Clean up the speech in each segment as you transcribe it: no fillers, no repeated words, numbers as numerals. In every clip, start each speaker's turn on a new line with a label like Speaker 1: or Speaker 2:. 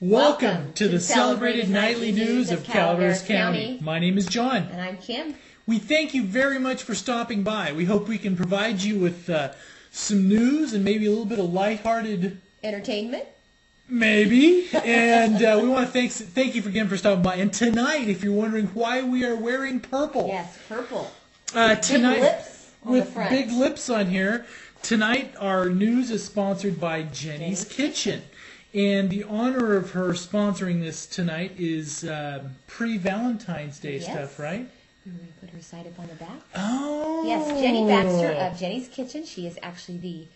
Speaker 1: Welcome to the celebrated nightly news of Calaveras County. My name is John.
Speaker 2: And I'm Kim.
Speaker 1: We thank you very much for stopping by. We hope we can provide you with some news and maybe a little bit of lighthearted
Speaker 2: entertainment.
Speaker 1: Maybe. And we want to thank you again for stopping by. And tonight, if you're wondering why we are wearing purple.
Speaker 2: Yes, purple.
Speaker 1: Tonight,
Speaker 2: big lips on
Speaker 1: with
Speaker 2: the front.
Speaker 1: Big lips on here. Tonight, our news is sponsored by Jenny's Kitchen. And the honor of her sponsoring this tonight is pre-Valentine's Day stuff, right?
Speaker 2: We're going to put her side up on the back.
Speaker 1: Oh.
Speaker 2: Yes, Jenny Baxter of Jenny's Kitchen. She is actually the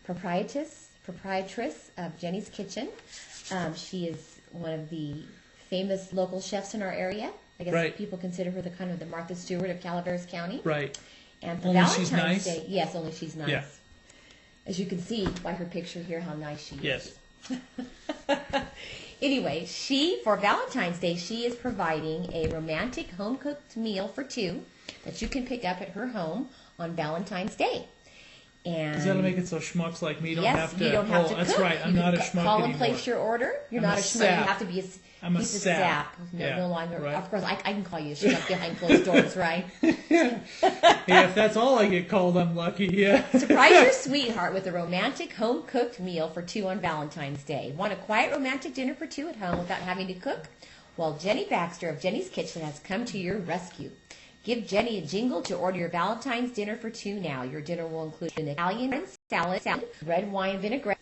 Speaker 2: proprietress of Jenny's Kitchen. She is one of the famous local chefs in our area. I guess people consider her the Martha Stewart of Calaveras County.
Speaker 1: Right.
Speaker 2: And for
Speaker 1: only
Speaker 2: Valentine's
Speaker 1: she's nice?
Speaker 2: Day, yes, only she's nice.
Speaker 1: Yeah.
Speaker 2: As you can see by her picture here, how nice she is.
Speaker 1: Yes.
Speaker 2: Anyway, for Valentine's Day, she is providing a romantic home-cooked meal for two that you can pick up at her home on Valentine's Day. And
Speaker 1: does that make it so schmucks like me don't have to?
Speaker 2: You don't have to
Speaker 1: that's
Speaker 2: cook.
Speaker 1: right. I'm not a schmuck
Speaker 2: call
Speaker 1: anymore.
Speaker 2: and place your order. You're
Speaker 1: I'm
Speaker 2: not
Speaker 1: a
Speaker 2: a schmuck.
Speaker 1: sap.
Speaker 2: You have to be a
Speaker 1: I'm a
Speaker 2: piece of
Speaker 1: sap.
Speaker 2: sap.
Speaker 1: Yeah,
Speaker 2: no longer.
Speaker 1: right.
Speaker 2: Of course, I can call you a schmuck behind closed doors, right?
Speaker 1: Yeah, if that's all I get called, I'm lucky. Yeah.
Speaker 2: Surprise your sweetheart with a romantic home-cooked meal for two on Valentine's Day. Want a quiet romantic dinner for two at home without having to cook? Well, Jenny Baxter of Jenny's Kitchen has come to your rescue. Give Jenny a jingle to order your Valentine's dinner for two now. Your dinner will include an Italian salad, red wine vinaigrette,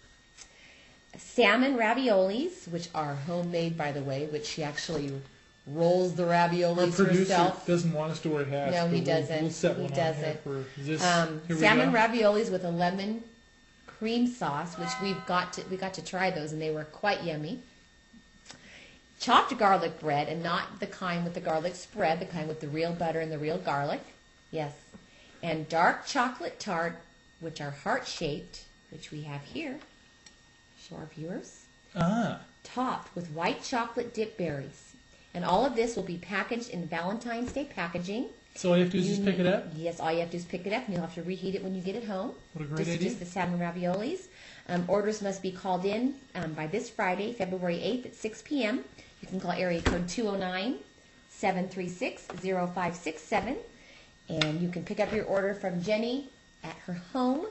Speaker 2: salmon raviolis, which are homemade, by the way, which she actually rolls the raviolis
Speaker 1: Our producer
Speaker 2: herself.
Speaker 1: doesn't want us to wear hats.
Speaker 2: No, he doesn't.
Speaker 1: We'll set one
Speaker 2: He
Speaker 1: on
Speaker 2: doesn't.
Speaker 1: here for this.
Speaker 2: Salmon raviolis with a lemon cream sauce, which we got to try those, and they were quite yummy. Chopped garlic bread, and not the kind with the garlic spread, the kind with the real butter and the real garlic. Yes. And dark chocolate tart, which are heart-shaped, which we have here. Show our viewers. Topped with white chocolate dip berries. And all of this will be packaged in Valentine's Day packaging.
Speaker 1: So all you have to do is just pick it up?
Speaker 2: Yes, all you have to do is pick it up, and you'll have to reheat it when you get it home.
Speaker 1: What a great idea.
Speaker 2: Just the salmon raviolis. Orders must be called in by this Friday, February 8th at 6 p.m. You can call area code 209-736-0567. And you can pick up your order from Jenny at her home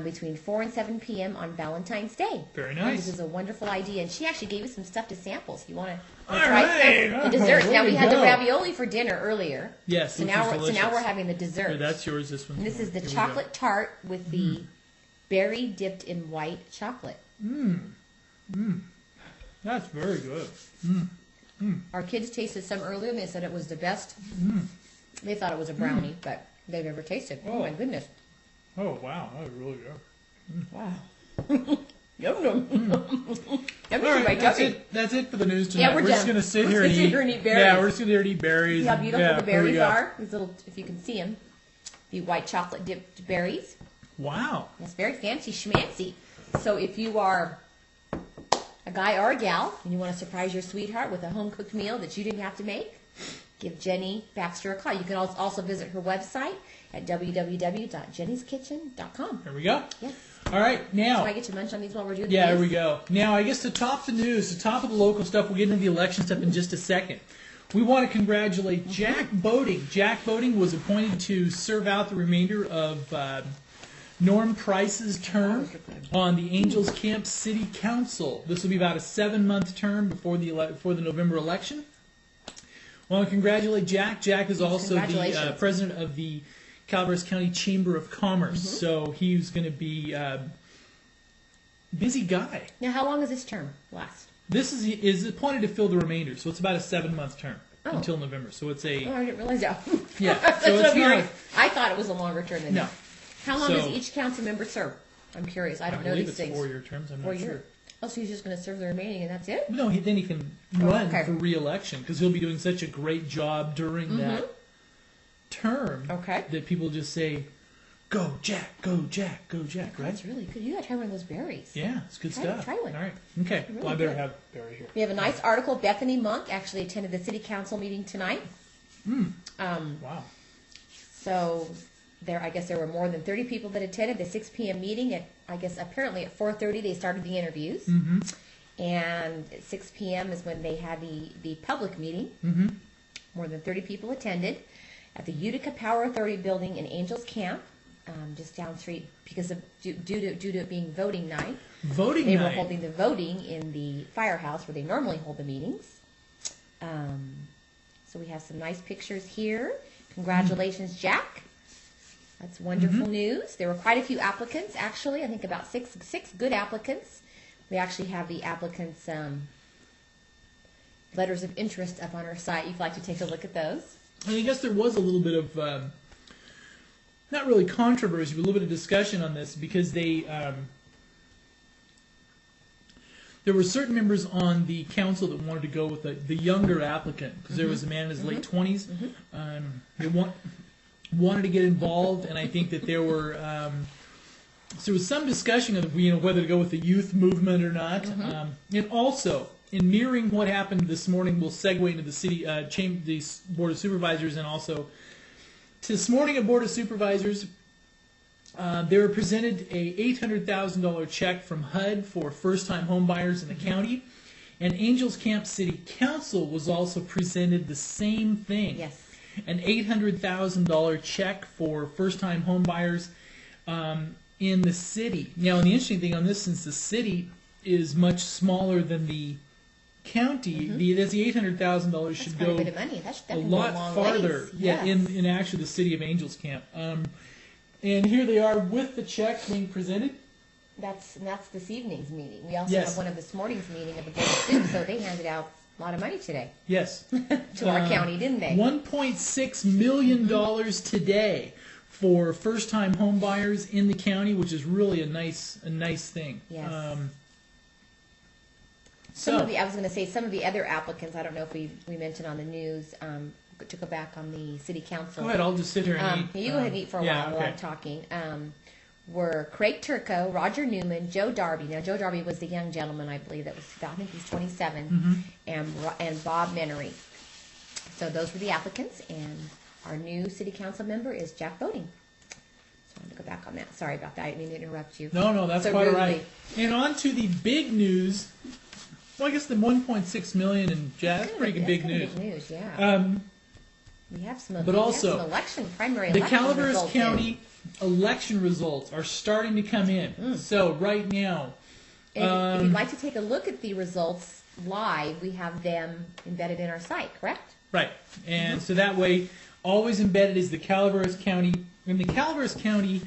Speaker 2: between 4 and 7 p.m. on Valentine's Day.
Speaker 1: Very nice.
Speaker 2: This is a wonderful idea. And she actually gave us some stuff to sample. So you want to
Speaker 1: All
Speaker 2: try
Speaker 1: right.
Speaker 2: some? The desserts.
Speaker 1: There
Speaker 2: Now, we had the
Speaker 1: go.
Speaker 2: ravioli for dinner earlier.
Speaker 1: Yes,
Speaker 2: So
Speaker 1: which
Speaker 2: now
Speaker 1: is
Speaker 2: we're
Speaker 1: delicious.
Speaker 2: having the dessert.
Speaker 1: Here, that's yours. This one.
Speaker 2: And this is the
Speaker 1: Here we
Speaker 2: chocolate tart with the berry dipped in white chocolate.
Speaker 1: That's very good.
Speaker 2: Our kids tasted some earlier, and they said it was the best. They thought it was a brownie, but they've never tasted. Oh, my goodness.
Speaker 1: Oh, wow. That was really good.
Speaker 2: Wow. Yum, yum.
Speaker 1: All right, that's it for the news tonight.
Speaker 2: Yeah, we're
Speaker 1: just
Speaker 2: done.
Speaker 1: going to sit
Speaker 2: We're
Speaker 1: here and
Speaker 2: gonna
Speaker 1: eat.
Speaker 2: sit here and eat berries.
Speaker 1: Yeah, we're just going to sit here and eat berries.
Speaker 2: See how beautiful the berries
Speaker 1: go.
Speaker 2: are? These little, if you can see them, the white chocolate dipped berries.
Speaker 1: Wow.
Speaker 2: It's very fancy schmancy. So if you are a guy or a gal and you want to surprise your sweetheart with a home-cooked meal that you didn't have to make, give Jenny Baxter a call. You can also visit her website at www.jennyskitchen.com.
Speaker 1: There we go.
Speaker 2: Yes.
Speaker 1: All right, now.
Speaker 2: So I get to munch on these while we're doing
Speaker 1: Yeah,
Speaker 2: the
Speaker 1: there we
Speaker 2: news?
Speaker 1: go. Now, I guess to top the news, to top of the local stuff, we'll get into the election stuff in just a second. We want to congratulate Jack Boating. Jack Boating was appointed to serve out the remainder of Norm Price's term on the Angels Camp City Council. This will be about a 7-month term before the November election. I want to congratulate Jack. Jack is also the president of the Calaveras County Chamber of Commerce, so he's going to be a busy guy.
Speaker 2: Now, how long does this term last?
Speaker 1: This is appointed to fill the remainder, so it's about a 7-month term until November. So it's a
Speaker 2: I didn't realize that.
Speaker 1: yeah.
Speaker 2: That's
Speaker 1: So
Speaker 2: what
Speaker 1: it's
Speaker 2: I'm hearing.
Speaker 1: not,
Speaker 2: I thought it was a longer term than
Speaker 1: no.
Speaker 2: that. How long does each council member serve? I'm curious. I don't know
Speaker 1: believe
Speaker 2: these
Speaker 1: it's
Speaker 2: things.
Speaker 1: 4-year terms. I'm not sure.
Speaker 2: Oh, so he's just going to serve the remaining, and that's it?
Speaker 1: No, then he can run
Speaker 2: okay.
Speaker 1: for re-election because he'll be doing such a great job during that term that people just say, "Go Jack, go Jack, go Jack!" Right?
Speaker 2: That's really good. You got to try one of those berries.
Speaker 1: Yeah, it's good stuff.
Speaker 2: Try one.
Speaker 1: All right. Okay.
Speaker 2: Really
Speaker 1: well, I better
Speaker 2: good.
Speaker 1: have berry here.
Speaker 2: We have a nice article. Bethany Monk actually attended the city council meeting tonight.
Speaker 1: Wow.
Speaker 2: So I guess there were more than 30 people that attended the 6 p.m. meeting. I guess apparently at 4:30 they started the interviews. And at 6 p.m. is when they had the public meeting.
Speaker 1: Mm-hmm.
Speaker 2: More than 30 people attended at the Utica Power Authority building in Angels Camp, just down the street, because of due to it being voting night. They were holding the voting in the firehouse where they normally hold the meetings. So we have some nice pictures here. Congratulations, Jack. That's wonderful news. There were quite a few applicants, actually. I think about six good applicants. We actually have the applicants' letters of interest up on our site. You'd like to take a look at those?
Speaker 1: And I guess there was a little bit of, not really controversy, but a little bit of discussion on this because they, there were certain members on the council that wanted to go with the younger applicant because there was a man in his late 20s. They wanted to get involved, and I think that there were so there was some discussion of whether to go with the youth movement or not. And also, in mirroring what happened this morning, we'll segue into the city the Board of Supervisors, and also this morning at Board of Supervisors, they were presented a $800,000 check from HUD for first-time home buyers in the county, and Angels Camp City Council was also presented the same thing.
Speaker 2: Yes.
Speaker 1: An $800,000 check for first-time home buyers in the city. Now, and the interesting thing on this, since the city is much smaller than the county, the $800,000 should go
Speaker 2: a bit of money. That should
Speaker 1: a lot farther.
Speaker 2: Yes.
Speaker 1: In actually the city of Angels Camp. And here they are with the check being presented.
Speaker 2: That's this evening's meeting. We also have one of this morning's meeting of the Board of Students, so they handed out a lot of money today.
Speaker 1: Yes.
Speaker 2: To our county, didn't they?
Speaker 1: $1.6 million today for first-time home buyers in the county, which is really a nice thing.
Speaker 2: Yes. I
Speaker 1: So
Speaker 2: was going to say some of the other applicants. I don't know if we mentioned on the news. To go back on the city council.
Speaker 1: Go ahead. I'll just sit here and eat.
Speaker 2: You go ahead and eat for a while I'm talking. Were Craig Turco, Roger Newman, Joe Darby. Now, Joe Darby was the young gentleman, I believe, I think he's 27, and Bob Menery. So those were the applicants, and our new city council member is Jack Boating. So I'm going to go back on that. Sorry about that. I didn't mean to interrupt you.
Speaker 1: No, that's
Speaker 2: so
Speaker 1: quite
Speaker 2: rudely.
Speaker 1: right. And on to the big news. Well, I guess the 1.6 million and Jack, that's pretty big news.
Speaker 2: Big news, yeah. We have some primary election
Speaker 1: the Calaveras
Speaker 2: results
Speaker 1: County election results are starting to come in. So right now,
Speaker 2: if you'd like to take a look at the results live, we have them embedded in our site, correct?
Speaker 1: Right. And so that way, always embedded is the Calaveras County. And the Calaveras County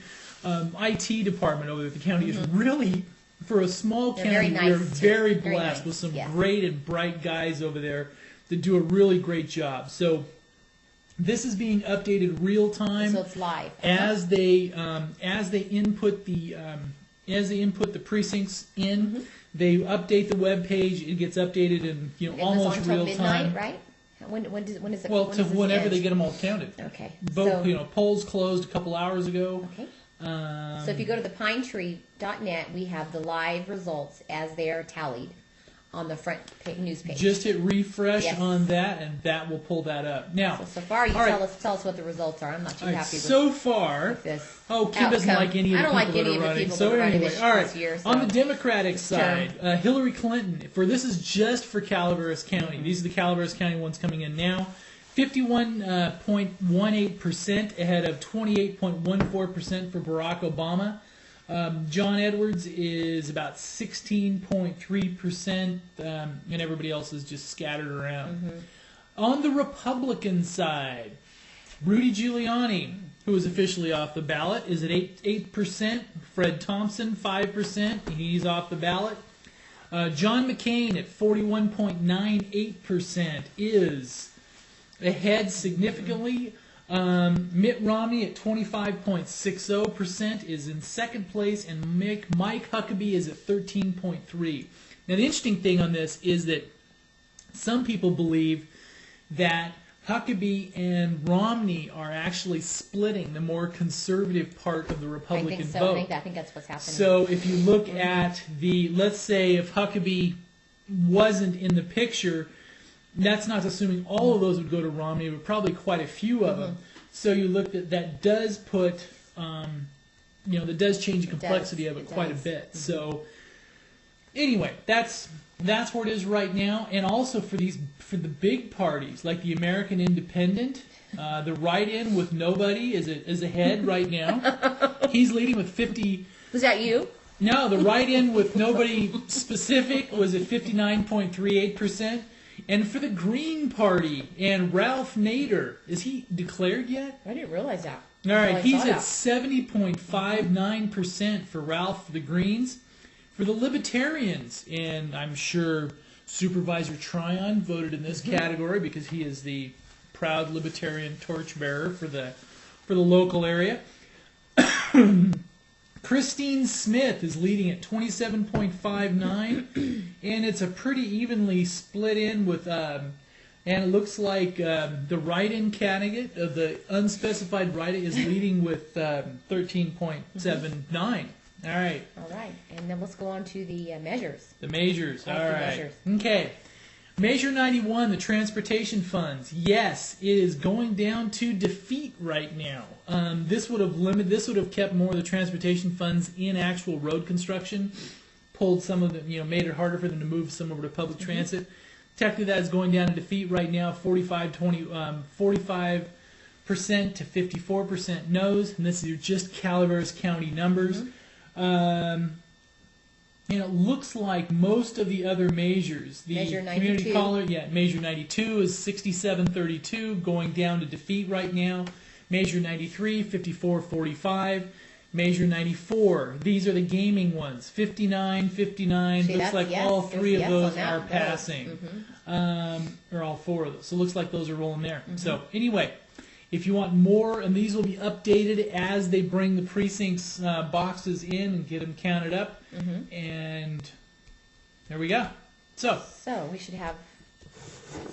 Speaker 1: IT department over there at the county is really, for a small county, we're very blessed with some great and bright guys over there that do a really great job. So this is being updated real time.
Speaker 2: So it's live.
Speaker 1: As they input the precincts in, they update the web page. It gets updated in almost real
Speaker 2: midnight,
Speaker 1: time.
Speaker 2: Right? When is it?
Speaker 1: Well, to whenever they get them all counted.
Speaker 2: Okay.
Speaker 1: Polls closed a couple hours ago.
Speaker 2: Okay. So if you go to thepinetree.net, we have the live results as they are tallied on the front news page.
Speaker 1: Just hit refresh on that, and that will pull that up. Now,
Speaker 2: so far, tell us what the results are. I'm not too happy
Speaker 1: with this. Oh, Kim doesn't like any of the people that are running. So anyway, all right. On the Democratic side, Hillary Clinton. This is just for Calaveras County. These are the Calaveras County ones coming in now. 51.18% ahead of 28.14% for Barack Obama. John Edwards is about 16.3%, and everybody else is just scattered around. On the Republican side, Rudy Giuliani, who is officially off the ballot, is at 8%. Fred Thompson, 5%. He's off the ballot. John McCain at 41.98% is ahead significantly. Mitt Romney at 25.60% is in second place, and Mike Huckabee is at 13.3%. Now, the interesting thing on this is that some people believe that Huckabee and Romney are actually splitting the more conservative part of the Republican vote.
Speaker 2: I think that's what's happening.
Speaker 1: So if you look at let's say if Huckabee wasn't in the picture, that's not assuming all of those would go to Romney, but probably quite a few of them. So you look at that does put, that does change the complexity of it quite a bit. So anyway, that's where it is right now. And also for the big parties like the American Independent, the write-in with nobody is ahead right now. He's leading with 50.
Speaker 2: Was that you?
Speaker 1: No, the write-in with nobody specific was at 59.38%. And for the Green Party and Ralph Nader, is he declared yet?
Speaker 2: I didn't realize that.
Speaker 1: All right, he's at 70.59% for Ralph for the Greens. For the Libertarians, and I'm sure Supervisor Tryon voted in this category because he is the proud Libertarian torchbearer for the local area. Christine Smith is leading at 27.59, and it's a pretty evenly split in with, and it looks like the write-in candidate of the unspecified write-in is leading with 13.79. All right.
Speaker 2: All right, and then let's go on to the measures.
Speaker 1: The measures. All right.
Speaker 2: Measures.
Speaker 1: Okay. Measure 91, the transportation funds. Yes, it is going down to defeat right now. This would have kept more of the transportation funds in actual road construction, pulled some of them, made it harder for them to move some over to public transit. Technically, that is going down to defeat right now, 45% to 54% no's, and this is just Calaveras County numbers. And it looks like most of the other measures, the
Speaker 2: Measure 92.
Speaker 1: community college, Measure 92 is 67.32, going down to defeat right now. Measure 93, 54.45. Measure 94, these are the gaming ones, 59, 59. Looks like
Speaker 2: yes.
Speaker 1: all three of
Speaker 2: Yes
Speaker 1: those
Speaker 2: on that.
Speaker 1: are passing, or all four of those. So it looks like those are rolling there. So anyway, if you want more, and these will be updated as they bring the precincts boxes in and get them counted up. And there we go. So
Speaker 2: we should have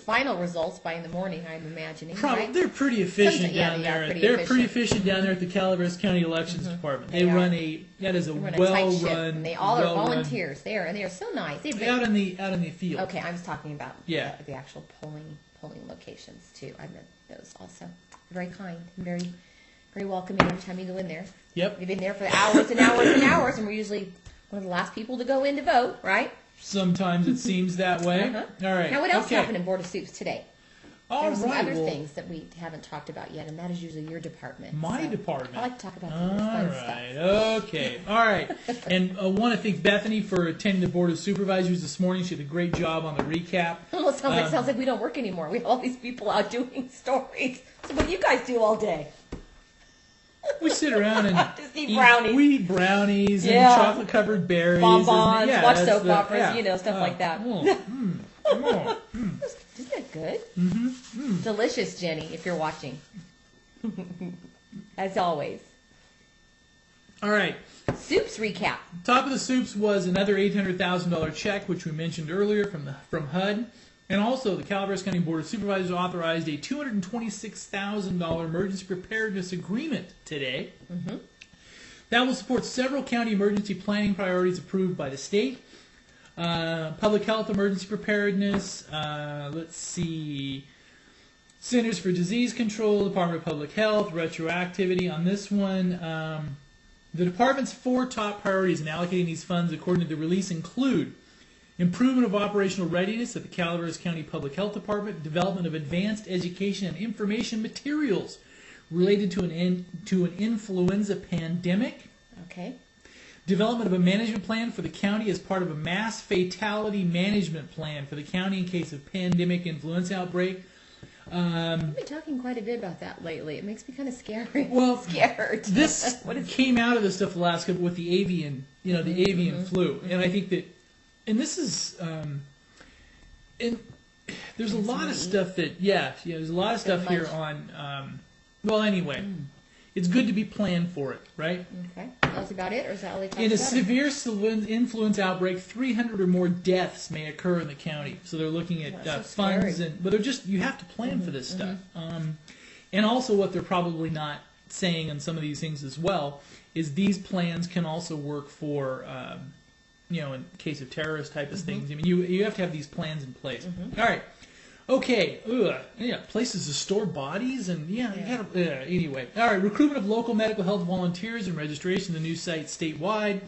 Speaker 2: final results by in the morning, I'm imagining.
Speaker 1: probably
Speaker 2: right?
Speaker 1: they're pretty efficient down there. They're pretty
Speaker 2: efficient.
Speaker 1: efficient down there at the Calaveras County Elections Department. They
Speaker 2: They
Speaker 1: run
Speaker 2: are.
Speaker 1: that is a
Speaker 2: They run a tight ship,
Speaker 1: well-run.
Speaker 2: and they all are
Speaker 1: well-run-
Speaker 2: volunteers. They are so nice.
Speaker 1: out in the field.
Speaker 2: Okay, I was talking about
Speaker 1: Yeah.
Speaker 2: the actual polling locations too. I meant those also. Very kind and very, very welcoming every time you go in there.
Speaker 1: Yep.
Speaker 2: We've been there for hours and hours and hours, and we're usually one of the last people to go in to vote, right?
Speaker 1: Sometimes it seems that way. All right.
Speaker 2: Now, what else
Speaker 1: okay.
Speaker 2: happened in Board of Soups today?
Speaker 1: All
Speaker 2: There were some
Speaker 1: right,
Speaker 2: other
Speaker 1: well,
Speaker 2: things that we haven't talked about yet, and that is usually your department.
Speaker 1: My
Speaker 2: So
Speaker 1: department.
Speaker 2: I like to talk about
Speaker 1: All
Speaker 2: the fun
Speaker 1: right.
Speaker 2: stuff.
Speaker 1: Okay. All right. And I want to thank Bethany for attending the Board of Supervisors this morning. She did a great job on the recap.
Speaker 2: Almost sounds like we don't work anymore. We have all these people out doing stories. So what do you guys do all day?
Speaker 1: We sit around and
Speaker 2: Just eat brownies.
Speaker 1: We eat brownies and
Speaker 2: Yeah.
Speaker 1: chocolate-covered berries.
Speaker 2: Bonbons,
Speaker 1: and, yeah,
Speaker 2: watch
Speaker 1: that's
Speaker 2: soap
Speaker 1: the-
Speaker 2: operas,
Speaker 1: yeah.
Speaker 2: stuff like that. Isn't it good? Delicious, Jenny, if you're watching. As always.
Speaker 1: All right.
Speaker 2: Soups recap.
Speaker 1: Top of the soups was another $800,000 check, which we mentioned earlier from HUD. And also, the Calaveras County Board of Supervisors authorized a $226,000 emergency preparedness agreement today. That will support several county emergency planning priorities approved by the state. Public health emergency preparedness, let's see, Centers for Disease Control, Department of Public Health, retroactivity on this one. The department's 4 top priorities in allocating these funds according to the release include improvement of operational readiness at the Calaveras County Public Health Department, development of advanced education and information materials related to an influenza pandemic,
Speaker 2: Okay.
Speaker 1: development of a management plan for the county as part of a mass fatality management plan for the county in case of pandemic influenza outbreak.
Speaker 2: I've been talking quite a bit about that lately. It makes me kind of scary.
Speaker 1: Well,
Speaker 2: scared.
Speaker 1: This came out of the stuff the last couple with the avian, the avian flu, and I think that, and this is, and there's a lot of stuff that, there's a lot of stuff here on. Well, anyway, it's good to be planned for it, right?
Speaker 2: Okay. That's about it, or is that all they talked
Speaker 1: In a
Speaker 2: about?
Speaker 1: severe influenza outbreak, 300 or more deaths may occur in the county. So they're looking at
Speaker 2: That's so
Speaker 1: funds,
Speaker 2: scary.
Speaker 1: but you have to plan for this stuff. And also, what they're probably not saying on some of these things as well is these plans can also work for, in case of terrorist type of things. I mean, you have to have these plans in place. All right. Okay, places to store bodies, and you gotta, anyway. All right, recruitment of local medical health volunteers and registration of the new site statewide.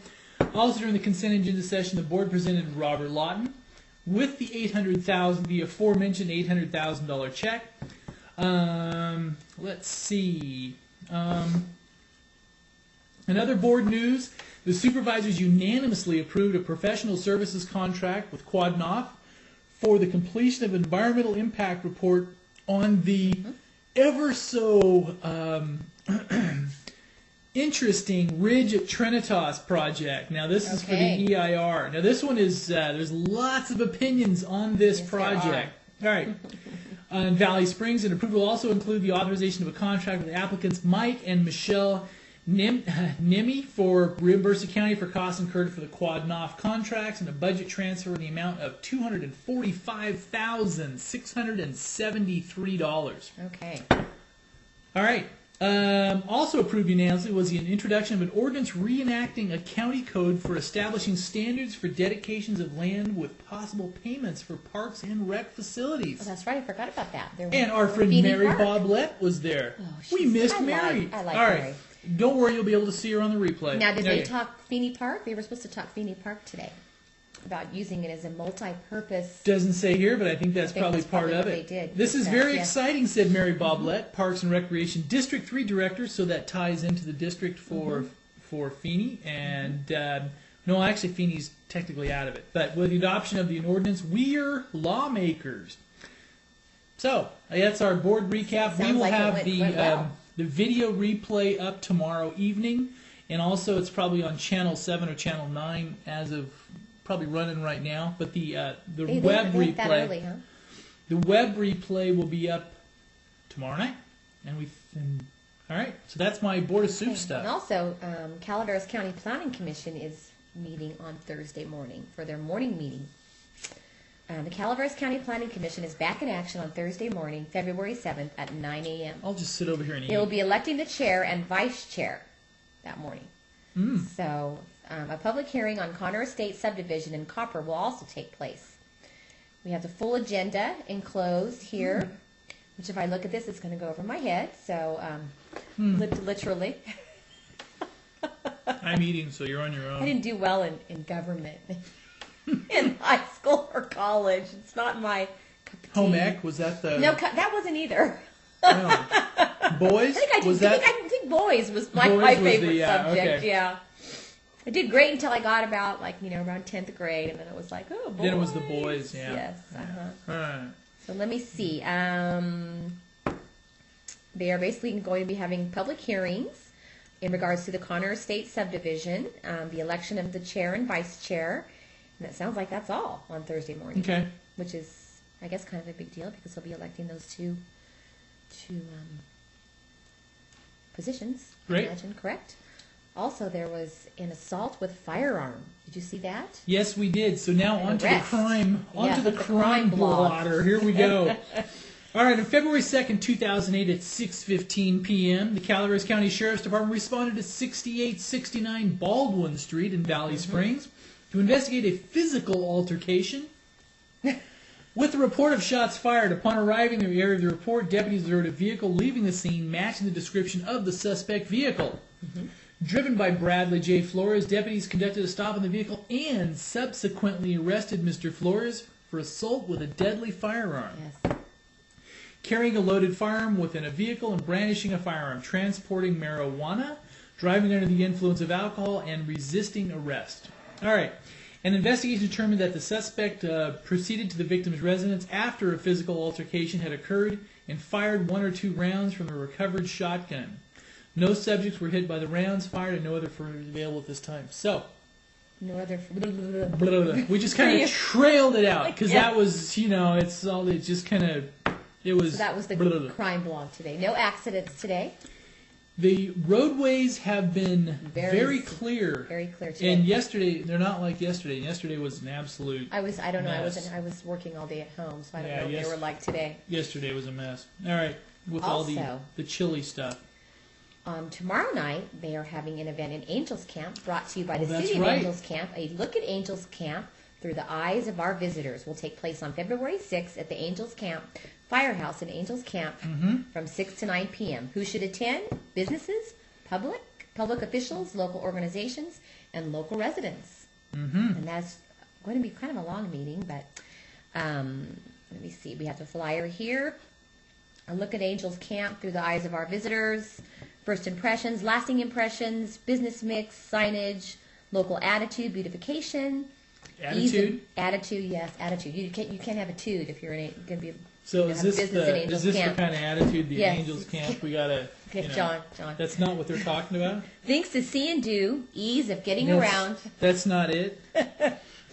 Speaker 1: Also during the consent agenda session, the board presented Robert Lawton with the the aforementioned $800,000 check. Let's see. In other board news, the supervisors unanimously approved a professional services contract with Quadnoff for the completion of environmental impact report on the ever so interesting Ridge at Trinitas project. Now this is for the EIR. Now this one is, there's lots of opinions on this project. All right. In Valley Springs, and approval will also include the authorization of a contract with applicants Mike and Michelle Nimme for reimburse the county for costs incurred for the Quadnoff contracts, and a budget transfer in the amount of $245,673.
Speaker 2: Okay.
Speaker 1: All right. Also approved unanimously was the introduction of an ordinance reenacting a county code for establishing standards for dedications of land with possible payments for parks and rec facilities.
Speaker 2: Oh, that's right. I forgot about that.
Speaker 1: And our friend Mary Boblett was there.
Speaker 2: Oh,
Speaker 1: we missed Mary.
Speaker 2: I like
Speaker 1: All right.
Speaker 2: Mary.
Speaker 1: Don't worry, you'll be able to see her on the replay.
Speaker 2: Now, did they talk Feeney Park? They were supposed to talk Feeney Park today about using it as a multi-purpose.
Speaker 1: Doesn't say here, but I think that's probably part of it.
Speaker 2: They did.
Speaker 1: This is very exciting, said Mary Boblett, Parks and Recreation District 3 Director, so that ties into the district for Feeney. And, no, actually, Feeney's technically out of it. But with the adoption of the ordinance, we're lawmakers. So, that's our board recap. We will have the video replay up tomorrow evening, and also it's probably on Channel 7 or Channel 9 as of probably running right now. But the web replay,
Speaker 2: that early, huh?
Speaker 1: the web replay will be up tomorrow night. All right, so that's my Board of Soup stuff.
Speaker 2: And also, Calaveras County Planning Commission is meeting on Thursday morning for their morning meeting. The Calaveras County Planning Commission is back in action on Thursday morning, February 7th at 9 a.m.
Speaker 1: I'll just sit over here and eat.
Speaker 2: They will be electing the chair and vice chair that morning. So a public hearing on Connor Estate subdivision in Copper will also take place. We have the full agenda enclosed here, which if I look at this, it's going to go over my head. So literally.
Speaker 1: I'm eating, so you're on your own.
Speaker 2: I didn't do well in government. In high school or college. It's not my cup of tea.
Speaker 1: Home ec, was that the...
Speaker 2: No, that wasn't either.
Speaker 1: No. Boys?
Speaker 2: I think boys was my favorite subject, yeah. I did great until I got about, around 10th grade, and then it was like, oh, boys.
Speaker 1: Then it was the boys, yeah.
Speaker 2: Yes,
Speaker 1: All right.
Speaker 2: So let me see. They are basically going to be having public hearings in regards to the Connor Estate subdivision, the election of the chair and vice chair. And it sounds like that's all on Thursday morning.
Speaker 1: Okay.
Speaker 2: Which is, I guess, kind of a big deal because they'll be electing those two positions.
Speaker 1: Great.
Speaker 2: I imagine, correct? Also, there was an assault with firearm. Did you see that?
Speaker 1: Yes, we did. So now onto the crime blotter. Here we go. All right, on February 2nd, 2008 at 6:15 p.m., the Calaveras County Sheriff's Department responded to 6869 Baldwin Street in Valley Springs to investigate a physical altercation. With the report of shots fired, upon arriving in the area of the report, deputies observed a vehicle leaving the scene matching the description of the suspect vehicle. Driven by Bradley J. Flores, deputies conducted a stop on the vehicle and subsequently arrested Mr. Flores for assault with a deadly firearm.
Speaker 2: Yes.
Speaker 1: Carrying a loaded firearm within a vehicle and brandishing a firearm, transporting marijuana, driving under the influence of alcohol, and resisting arrest. All right. An investigation determined that the suspect proceeded to the victim's residence after a physical altercation had occurred and fired 1 or 2 rounds from a recovered shotgun. No subjects were hit by the rounds fired and no other further available at this time. So,
Speaker 2: No other.
Speaker 1: we just kind of trailed it out because that was, it's all, it just kind of, it was.
Speaker 2: So that was the crime blog today. No accidents today.
Speaker 1: The roadways have been very clear.
Speaker 2: Very clear today.
Speaker 1: And yesterday, they're not like yesterday. Yesterday was an absolute
Speaker 2: I don't know.
Speaker 1: mess.
Speaker 2: I was working all day at home, so I don't know what they were like today.
Speaker 1: Yesterday was a mess. All right, with all the chilly stuff.
Speaker 2: Tomorrow night, they are having an event in Angels Camp brought to you by the City of
Speaker 1: right.
Speaker 2: Angels Camp. A look at Angels Camp through the eyes of our visitors will take place on February 6th at the Angels Camp Firehouse in Angels Camp from 6 to 9 p.m. Who should attend? Businesses, public, public officials, local organizations, and local residents.
Speaker 1: Mm-hmm.
Speaker 2: And that's going to be kind of a long meeting, but let me see. We have the flyer here. A look at Angels Camp through the eyes of our visitors. First impressions, lasting impressions, business mix, signage, local attitude, beautification.
Speaker 1: Attitude?
Speaker 2: Attitude, yes, attitude. You can't have a tude if you're going to be.
Speaker 1: So is this the kind of attitude the
Speaker 2: Yes.
Speaker 1: Angels Camp we gotta?
Speaker 2: Okay, John.
Speaker 1: That's not what they're talking about.
Speaker 2: Things to see and do, ease of getting around.
Speaker 1: That's not it.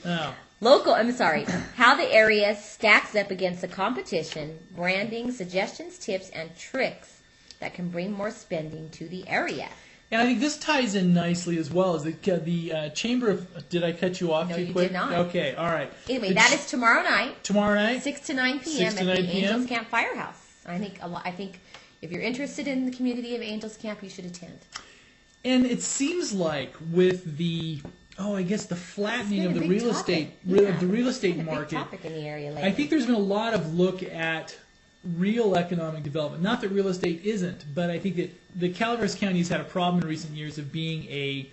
Speaker 1: Oh.
Speaker 2: How the area stacks up against the competition, branding, suggestions, tips, and tricks that can bring more spending to the area.
Speaker 1: And I think this ties in nicely as well as the Chamber of. Did I cut you off
Speaker 2: No,
Speaker 1: too
Speaker 2: you
Speaker 1: quick?
Speaker 2: did not.
Speaker 1: Okay, all right.
Speaker 2: Anyway, that is tomorrow night.
Speaker 1: Tomorrow night,
Speaker 2: 6 to 9 p.m.
Speaker 1: 6 to
Speaker 2: at
Speaker 1: 9
Speaker 2: the
Speaker 1: p.m.
Speaker 2: Angels Camp Firehouse. I think if you're interested in the community of Angels Camp, you should attend.
Speaker 1: And it seems like with the flattening of the real estate market.
Speaker 2: Big topic in the area lately.
Speaker 1: I think there's been a lot of look at real economic development. Not that real estate isn't, but I think that the Calaveras County has had a problem in recent years of being a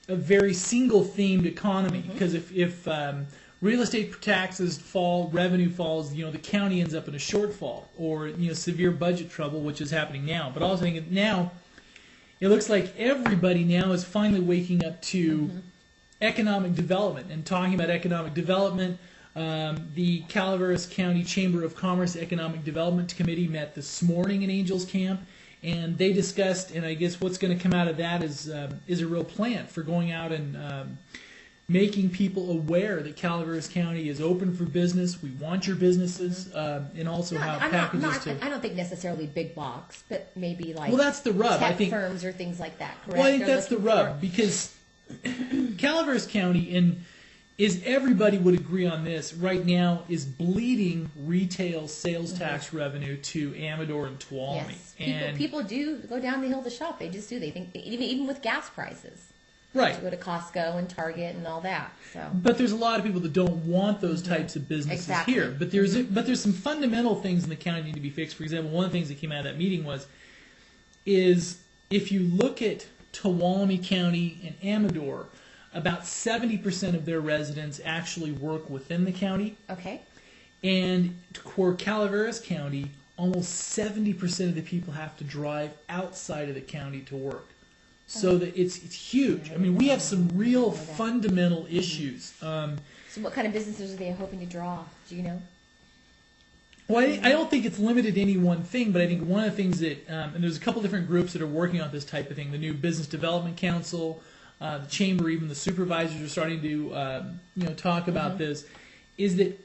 Speaker 1: very single-themed economy. Because if real estate taxes fall, revenue falls, the county ends up in a shortfall or severe budget trouble, which is happening now. But also I think now it looks like everybody now is finally waking up to economic development and talking about economic development. The Calaveras County Chamber of Commerce Economic Development Committee met this morning in Angels Camp, and they discussed, and I guess what's going to come out of that is a real plan for going out and making people aware that Calaveras County is open for business. We want your businesses, and also packages
Speaker 2: I don't think necessarily big box, but maybe like
Speaker 1: that's the rub.
Speaker 2: tech
Speaker 1: I think
Speaker 2: firms or things like that. Correct?
Speaker 1: Well, I think that's the rub because Calaveras County is everybody would agree on this right now is bleeding retail sales tax revenue to Amador and Tuolumne.
Speaker 2: Yes.
Speaker 1: And
Speaker 2: people do go down the hill to shop. They just do. They think even with gas prices.
Speaker 1: right.
Speaker 2: To go to Costco and Target and all that. So.
Speaker 1: But there's a lot of people that don't want those types of businesses here. But there's some fundamental things in the county that need to be fixed. For example, one of the things that came out of that meeting is if you look at Tuolumne County and Amador, about 70% of their residents actually work within the county.
Speaker 2: Okay.
Speaker 1: And for Calaveras County, almost 70% of the people have to drive outside of the county to work. So that it's huge. I mean, we have some real fundamental issues.
Speaker 2: So what kind of businesses are they hoping to draw? Do you know?
Speaker 1: Well, I don't think it's limited to any one thing, but I think one of the things that, and there's a couple different groups that are working on this type of thing, the new Business Development Council, the Chamber, even the supervisors are starting to talk about this, is that,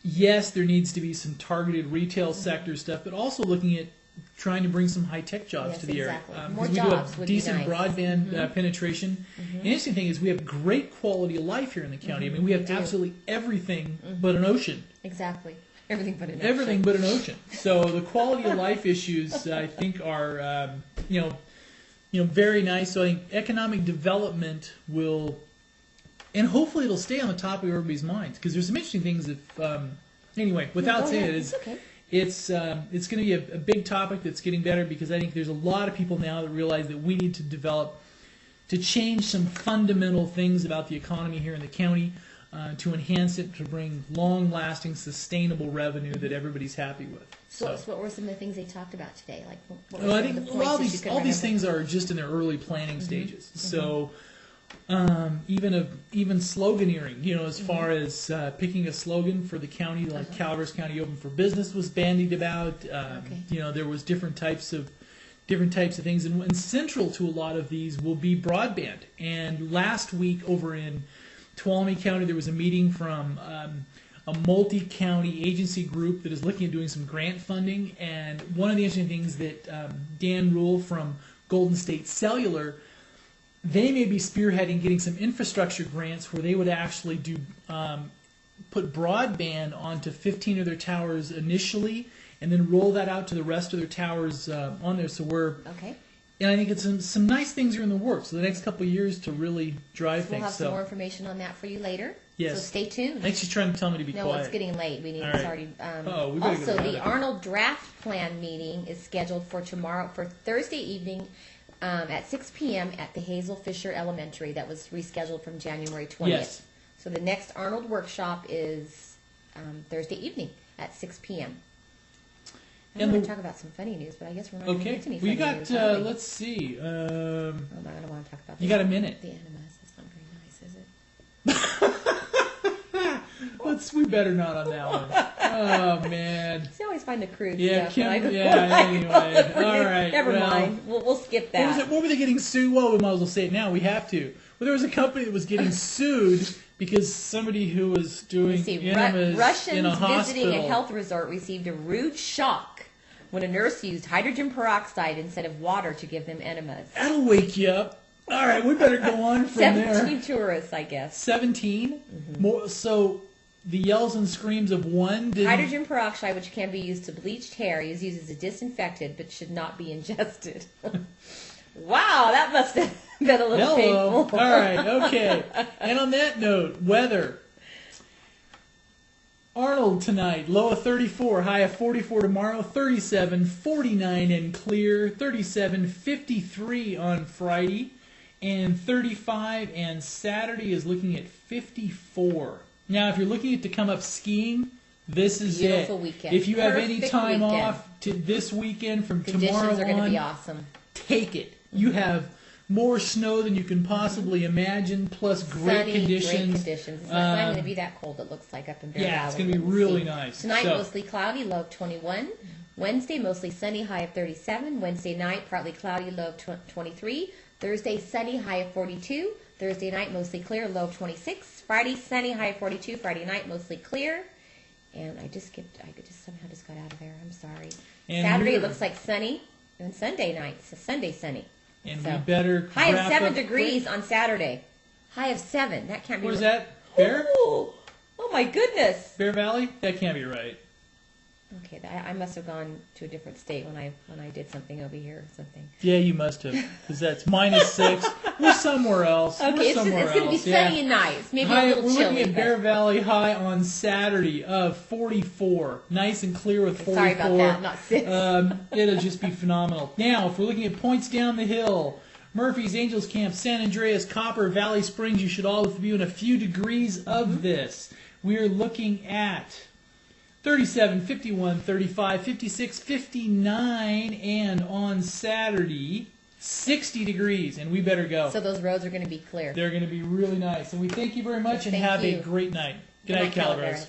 Speaker 1: yes, there needs to be some targeted retail sector stuff, but also looking at trying to bring some high-tech jobs to the area.
Speaker 2: More
Speaker 1: we do
Speaker 2: jobs
Speaker 1: have
Speaker 2: would be
Speaker 1: decent
Speaker 2: nice.
Speaker 1: broadband penetration. The interesting thing is we have great quality of life here in the county. I mean, we have absolutely everything but an ocean.
Speaker 2: Exactly. Everything but an ocean.
Speaker 1: Everything but an ocean. So the quality of life issues, I think, are very nice. So I think economic development will, and hopefully it'll stay on the top of everybody's minds because there's some interesting things. Anyway, without saying it, it's going to be a big topic that's getting better because I think there's a lot of people now that realize that we need to change some fundamental things about the economy here in the county. To enhance it, to bring long-lasting, sustainable revenue that everybody's happy with.
Speaker 2: So what were some of the things they talked about today? Like, what were
Speaker 1: well, I
Speaker 2: some
Speaker 1: think
Speaker 2: of the
Speaker 1: a lot
Speaker 2: points
Speaker 1: of
Speaker 2: that you
Speaker 1: all
Speaker 2: could
Speaker 1: these
Speaker 2: remember?
Speaker 1: things are just in their early planning stages. So even sloganeering, as far as picking a slogan for the county, like Calaveras County Open for Business was bandied about. There was different types of things, and central to a lot of these will be broadband. And last week over in Tuolumne County, there was a meeting from a multi-county agency group that is looking at doing some grant funding. And one of the interesting things that Dan Rule from Golden State Cellular, they may be spearheading getting some infrastructure grants where they would actually do put broadband onto 15 of their towers initially, and then roll that out to the rest of their towers on there. So and I think it's some nice things are in the works for the next couple of years to really drive things.
Speaker 2: We'll have some more information on that for you later.
Speaker 1: Yes.
Speaker 2: So stay tuned.
Speaker 1: I think she's trying to tell me to be quiet.
Speaker 2: No, it's getting late. We need
Speaker 1: All
Speaker 2: to
Speaker 1: right.
Speaker 2: already.
Speaker 1: We better
Speaker 2: also,
Speaker 1: go to
Speaker 2: the
Speaker 1: bed.
Speaker 2: Arnold Draft Plan meeting is scheduled for Thursday evening at 6 p.m. at the Hazel Fisher Elementary. That was rescheduled from January 20th.
Speaker 1: Yes.
Speaker 2: So the next Arnold workshop is Thursday evening at 6 p.m. I want to talk about some funny news, but I guess we're not going to get to any funny news.
Speaker 1: Let's see.
Speaker 2: I don't want to talk about
Speaker 1: You got a minute.
Speaker 2: the enemas. That's not very nice, is it?
Speaker 1: We better not on that one. Oh, man.
Speaker 2: I always find the crude
Speaker 1: Yeah,
Speaker 2: stuff.
Speaker 1: anyway. All right.
Speaker 2: Never mind. We'll skip that.
Speaker 1: What were they getting sued? Well, we might as well say it now. We have to. Well, there was a company that was getting sued because somebody who was doing enemas
Speaker 2: Russians
Speaker 1: in a hospital.
Speaker 2: visiting a health resort received a rude shock when a nurse used hydrogen peroxide instead of water to give them enemas.
Speaker 1: That'll wake you up. All right, we better go on from
Speaker 2: 17 tourists, I guess.
Speaker 1: 17? More, so the yells and screams of one didn't...
Speaker 2: Hydrogen peroxide, which can be used to bleach hair, is used as a disinfectant but should not be ingested. Wow, that must have been a little painful.
Speaker 1: All right, okay. And on that note, weather. Arnold tonight, low of 34, high of 44 tomorrow, 37, 49 and clear, 37, 53 on Friday, and 35, and Saturday is looking at 54. Now, if you're looking to come up skiing, this is
Speaker 2: Beautiful
Speaker 1: it.
Speaker 2: weekend.
Speaker 1: If you have any
Speaker 2: Perfect
Speaker 1: time
Speaker 2: weekend.
Speaker 1: off to this weekend from
Speaker 2: Conditions
Speaker 1: tomorrow
Speaker 2: are going to
Speaker 1: on,
Speaker 2: be awesome.
Speaker 1: take it. You have more snow than you can possibly imagine, plus great
Speaker 2: Sunny,
Speaker 1: conditions.
Speaker 2: great conditions. It's not going to be that cold, it looks like, up in Bear Valley.
Speaker 1: Yeah, it's going to be really nice.
Speaker 2: Tonight, mostly cloudy, low of 21. Wednesday, mostly sunny, high of 37. Wednesday night, partly cloudy, low of 23. Thursday, sunny, high of 42. Thursday night, mostly clear, low of 26. Friday, sunny, high of 42. Friday night, mostly clear. And I just somehow just got out of there. I'm sorry.
Speaker 1: And
Speaker 2: Saturday, it looks like sunny. And Sunday night, so Sunday sunny.
Speaker 1: And
Speaker 2: So,
Speaker 1: we better
Speaker 2: high of
Speaker 1: wrap
Speaker 2: 7
Speaker 1: up
Speaker 2: degrees
Speaker 1: quick.
Speaker 2: on Saturday. High of 7. That can't be
Speaker 1: What is
Speaker 2: right.
Speaker 1: that? Bear?
Speaker 2: Oh my goodness.
Speaker 1: Bear Valley? That can't be right.
Speaker 2: Okay, I must have gone to a different state when I did something over here or something.
Speaker 1: Yeah, you must have, because that's -6. We're somewhere else.
Speaker 2: Okay,
Speaker 1: We're
Speaker 2: it's
Speaker 1: somewhere
Speaker 2: going to be
Speaker 1: else.
Speaker 2: sunny and nice. Maybe
Speaker 1: High,
Speaker 2: a little
Speaker 1: we're
Speaker 2: chilly.
Speaker 1: looking at
Speaker 2: but-
Speaker 1: Bear Valley high on Saturday of 44. Nice and clear with 44.
Speaker 2: Sorry about that, not 6.
Speaker 1: It'll just be phenomenal. Now, if we're looking at points down the hill, Murphy's, Angels Camp, San Andreas, Copper, Valley Springs, you should all be in a few degrees of this. We are looking at 37, 51, 35, 56, 59, and on Saturday, 60 degrees, and we better go.
Speaker 2: So those roads are going to be clear.
Speaker 1: They're going to be really nice. And we thank you very much, and
Speaker 2: Thank
Speaker 1: have
Speaker 2: you.
Speaker 1: a great night. Good night,
Speaker 2: Calaveras.
Speaker 1: Calaveras.